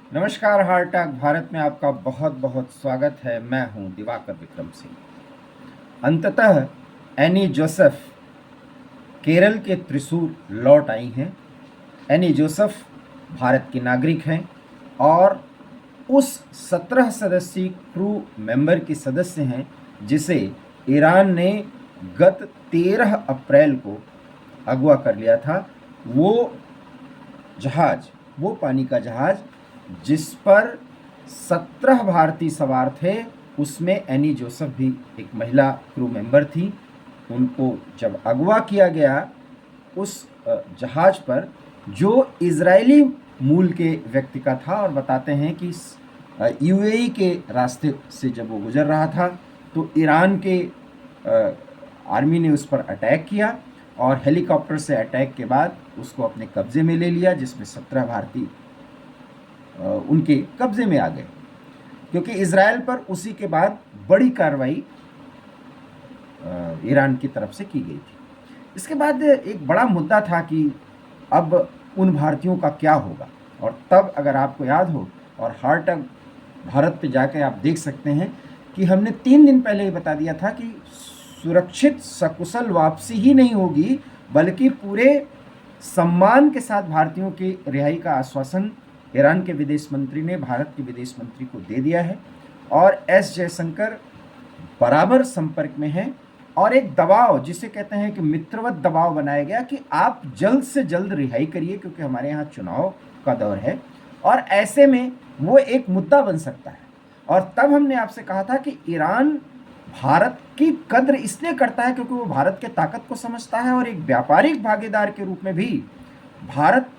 नमस्कार। हार्टाग भारत में आपका बहुत बहुत स्वागत है। मैं हूं दिवाकर विक्रम सिंह। अंततः एनी जोसेफ केरल के त्रिशूर लौट आई हैं। एनी जोसेफ भारत की नागरिक हैं और उस 17 सदस्यीय क्रू मेंबर की सदस्य हैं जिसे ईरान ने गत 13 अप्रैल को अगवा कर लिया था। वो जहाज, वो पानी का जहाज जिस पर 17 भारतीय सवार थे, उसमें एनी जोसेफ भी एक महिला क्रू मेंबर थी। उनको जब अगवा किया गया उस जहाज पर, जो इजरायली मूल के व्यक्ति का था, और बताते हैं कि यूएई के रास्ते से जब वो गुजर रहा था तो ईरान के आर्मी ने उस पर अटैक किया और हेलीकॉप्टर से अटैक के बाद उसको अपने कब्जे में ले लिया, जिसमें 17 भारतीय उनके कब्जे में आ गए, क्योंकि इजराइल पर उसी के बाद बड़ी कार्रवाई ईरान की तरफ से की गई थी। इसके बाद एक बड़ा मुद्दा था कि अब उन भारतीयों का क्या होगा। और तब अगर आपको याद हो, और हार्टग भारत पे जाकर आप देख सकते हैं कि हमने 3 दिन पहले ही बता दिया था कि सुरक्षित सकुशल वापसी ही नहीं होगी, बल्कि पूरे सम्मान के साथ भारतीयों की रिहाई का आश्वासन ईरान के विदेश मंत्री ने भारत के विदेश मंत्री को दे दिया है। और एस जयशंकर बराबर संपर्क में हैं और एक दबाव, जिसे कहते हैं कि मित्रवत दबाव बनाया गया कि आप जल्द से जल्द रिहाई करिए, क्योंकि हमारे यहाँ चुनाव का दौर है और ऐसे में वो एक मुद्दा बन सकता है। और तब हमने आपसे कहा था कि ईरान भारत की कद्र इसलिए करता है क्योंकि वो भारत के ताकत को समझता है और एक व्यापारिक भागीदार के रूप में भी भारत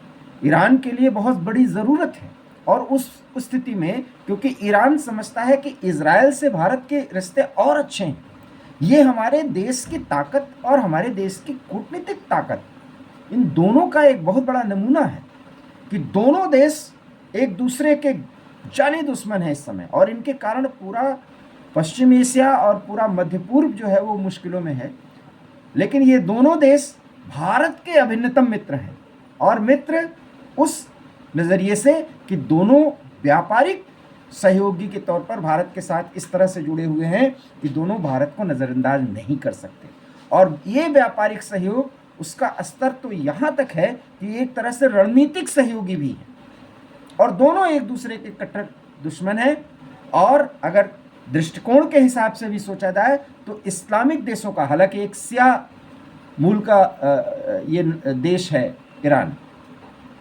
ईरान के लिए बहुत बड़ी ज़रूरत है। और उस स्थिति में, क्योंकि ईरान समझता है कि इजराइल से भारत के रिश्ते और अच्छे हैं, ये हमारे देश की ताकत और हमारे देश की कूटनीतिक ताकत, इन दोनों का एक बहुत बड़ा नमूना है कि दोनों देश एक दूसरे के जानी दुश्मन है इस समय, और इनके कारण पूरा पश्चिम एशिया और पूरा मध्य पूर्व जो है वो मुश्किलों में है। लेकिन ये दोनों देश भारत के अभिन्नतम मित्र हैं, और मित्र उस नज़रिए से कि दोनों व्यापारिक सहयोगी के तौर पर भारत के साथ इस तरह से जुड़े हुए हैं कि दोनों भारत को नज़रअंदाज नहीं कर सकते। और ये व्यापारिक सहयोग, उसका स्तर तो यहाँ तक है कि एक तरह से रणनीतिक सहयोगी भी है, और दोनों एक दूसरे के कट्टर दुश्मन हैं। और अगर दृष्टिकोण के हिसाब से भी सोचा जाए तो इस्लामिक देशों का, हालांकि एक सिया मूल का ये देश है ईरान,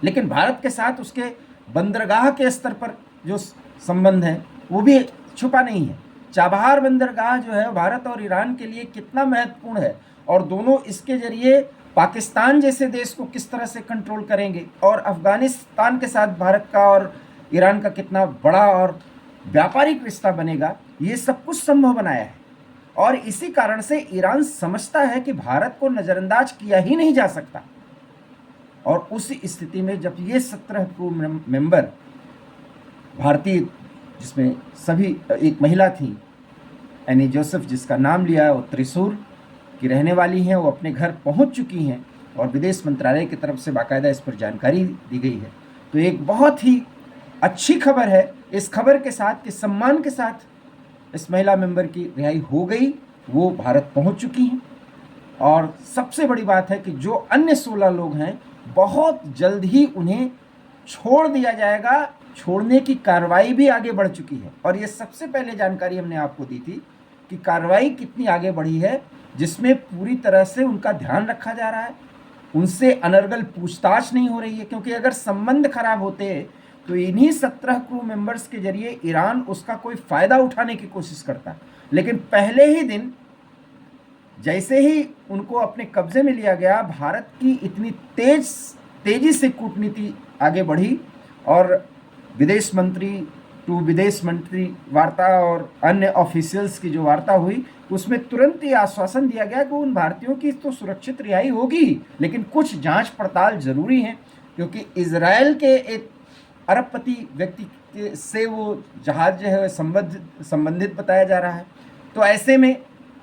लेकिन भारत के साथ उसके बंदरगाह के स्तर पर जो संबंध है वो भी छुपा नहीं है। चाबहार बंदरगाह जो है भारत और ईरान के लिए कितना महत्वपूर्ण है, और दोनों इसके जरिए पाकिस्तान जैसे देश को किस तरह से कंट्रोल करेंगे, और अफगानिस्तान के साथ भारत का और ईरान का कितना बड़ा और व्यापारिक रिश्ता बनेगा, ये सब कुछ संभव बनाया है। और इसी कारण से ईरान समझता है कि भारत को नज़रअंदाज किया ही नहीं जा सकता। और उस स्थिति में जब ये 17 क्रू मेंबर भारतीय, जिसमें सभी, एक महिला थी एनी जोसेफ जिसका नाम लिया है, वो त्रिशूर की रहने वाली हैं, वो अपने घर पहुंच चुकी हैं और विदेश मंत्रालय की तरफ से बाकायदा इस पर जानकारी दी गई है। तो एक बहुत ही अच्छी खबर है इस खबर के साथ कि सम्मान के साथ इस महिला मेंबर की रिहाई हो गई, वो भारत पहुंच चुकी हैं। और सबसे बड़ी बात है कि जो अन्य 16 लोग हैं, बहुत जल्द ही उन्हें छोड़ दिया जाएगा। छोड़ने की कार्रवाई भी आगे बढ़ चुकी है, और ये सबसे पहले जानकारी हमने आपको दी थी कि कार्रवाई कितनी आगे बढ़ी है, जिसमें पूरी तरह से उनका ध्यान रखा जा रहा है, उनसे अनर्गल पूछताछ नहीं हो रही है। क्योंकि अगर संबंध खराब होते तो इन्हीं 17 क्रू मेंबर्स के जरिए ईरान उसका कोई फ़ायदा उठाने की कोशिश करता, लेकिन पहले ही दिन जैसे ही उनको अपने कब्जे में लिया गया, भारत की इतनी तेजी से कूटनीति आगे बढ़ी, और विदेश मंत्री टू विदेश मंत्री वार्ता और अन्य ऑफिशियल्स की जो वार्ता हुई, उसमें तुरंत ही आश्वासन दिया गया कि उन भारतीयों की तो सुरक्षित रिहाई होगी, लेकिन कुछ जांच पड़ताल जरूरी है, क्योंकि इजराइल के एक अरबपति व्यक्ति से वो जहाज जो है संबंधित बताया जा रहा है। तो ऐसे में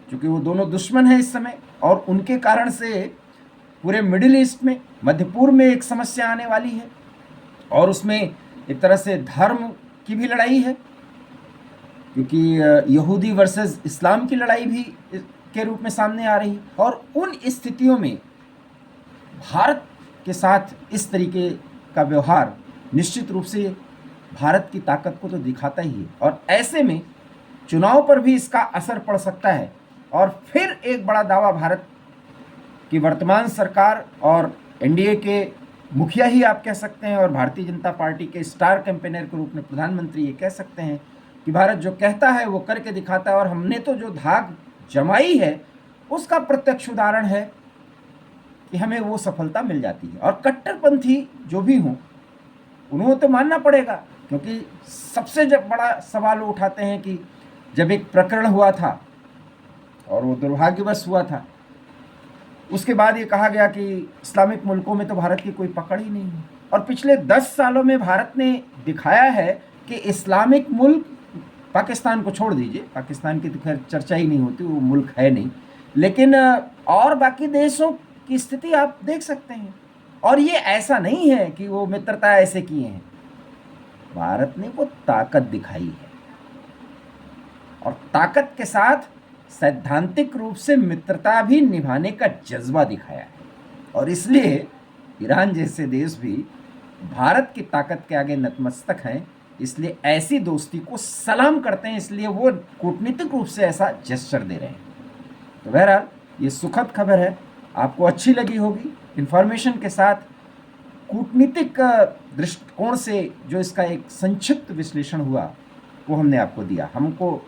क्योंकि वो दोनों दुश्मन हैं इस समय, और उनके कारण से पूरे मिडिल ईस्ट में, मध्य पूर्व में एक समस्या आने वाली है, और उसमें एक तरह से धर्म की भी लड़ाई है, क्योंकि यहूदी वर्सेस इस्लाम की लड़ाई भी के रूप में सामने आ रही है। और उन स्थितियों में भारत के साथ इस तरीके का व्यवहार निश्चित रूप से भारत की ताकत को तो दिखाता ही है, और ऐसे में चुनाव पर भी इसका असर पड़ सकता है। और फिर एक बड़ा दावा भारत की वर्तमान सरकार और एनडीए के मुखिया ही आप कह सकते हैं, और भारतीय जनता पार्टी के स्टार कैंपेनर के रूप में प्रधानमंत्री ये कह सकते हैं कि भारत जो कहता है वो करके दिखाता है, और हमने तो जो धाक जमाई है उसका प्रत्यक्ष उदाहरण है कि हमें वो सफलता मिल जाती है। और कट्टरपंथी जो भी हों उन्हें तो मानना पड़ेगा, क्योंकि सबसे जब बड़ा सवाल वो उठाते हैं कि जब एक प्रकरण हुआ था और वो दुर्भाग्यवश हुआ था, उसके बाद ये कहा गया कि इस्लामिक मुल्कों में तो भारत की कोई पकड़ ही नहीं है। और पिछले 10 सालों में भारत ने दिखाया है कि इस्लामिक मुल्क, पाकिस्तान को छोड़ दीजिए, पाकिस्तान की तो खैर चर्चा ही नहीं होती, वो मुल्क है नहीं, लेकिन और बाकी देशों की स्थिति आप देख सकते हैं। और ये ऐसा नहीं है कि वो मित्रता ऐसे किए हैं, भारत ने वो ताकत दिखाई है, और ताकत के साथ सैद्धांतिक रूप से मित्रता भी निभाने का जज्बा दिखाया है। और इसलिए ईरान जैसे देश भी भारत की ताकत के आगे नतमस्तक हैं, इसलिए ऐसी दोस्ती को सलाम करते हैं, इसलिए वो कूटनीतिक रूप से ऐसा जेस्चर दे रहे हैं। तो बहरहाल ये सुखद खबर है, आपको अच्छी लगी होगी। इन्फॉर्मेशन के साथ कूटनीतिक दृष्टिकोण से जो इसका एक संक्षिप्त विश्लेषण हुआ वो हमने आपको दिया। हमको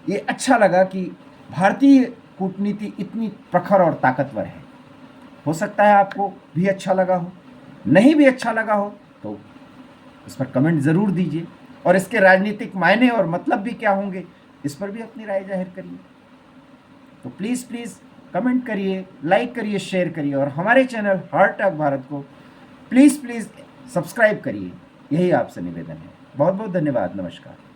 ये अच्छा लगा कि भारतीय कूटनीति इतनी प्रखर और ताकतवर है। हो सकता है आपको भी अच्छा लगा हो, नहीं भी अच्छा लगा हो तो इस पर कमेंट ज़रूर दीजिए, और इसके राजनीतिक मायने और मतलब भी क्या होंगे इस पर भी अपनी राय जाहिर करिए। तो प्लीज़ कमेंट करिए, लाइक करिए, शेयर करिए, और हमारे चैनल हार्ट टॉक भारत को प्लीज़ सब्सक्राइब करिए। यही आपसे निवेदन है। बहुत बहुत धन्यवाद। नमस्कार।